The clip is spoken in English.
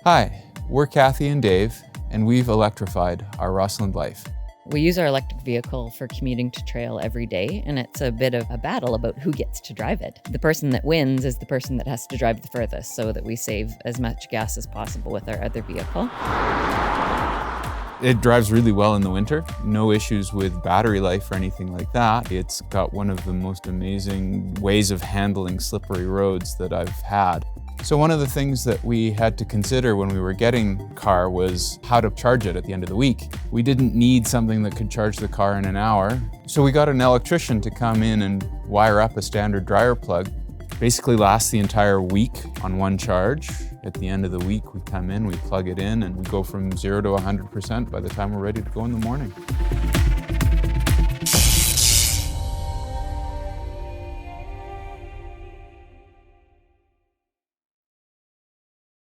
Hi, we're Kathy and Dave, and we've electrified our Rossland life. We use our electric vehicle for commuting to trail every day, and it's a bit of a battle about who gets to drive it. The person that wins is the person that has to drive the furthest so that we save as much gas as possible with our other vehicle. It drives really well in the winter. No issues with battery life or anything like that. It's got one of the most amazing ways of handling slippery roads that I've had. So one of the things that we had to consider when we were getting a car was how to charge it at the end of the week. We didn't need something that could charge the car in an hour. So we got an electrician to come in and wire up a standard dryer plug. Basically lasts the entire week on one charge. At the end of the week, we come in, we plug it in, and we go from 0 to 100% by the time we're ready to go in the morning.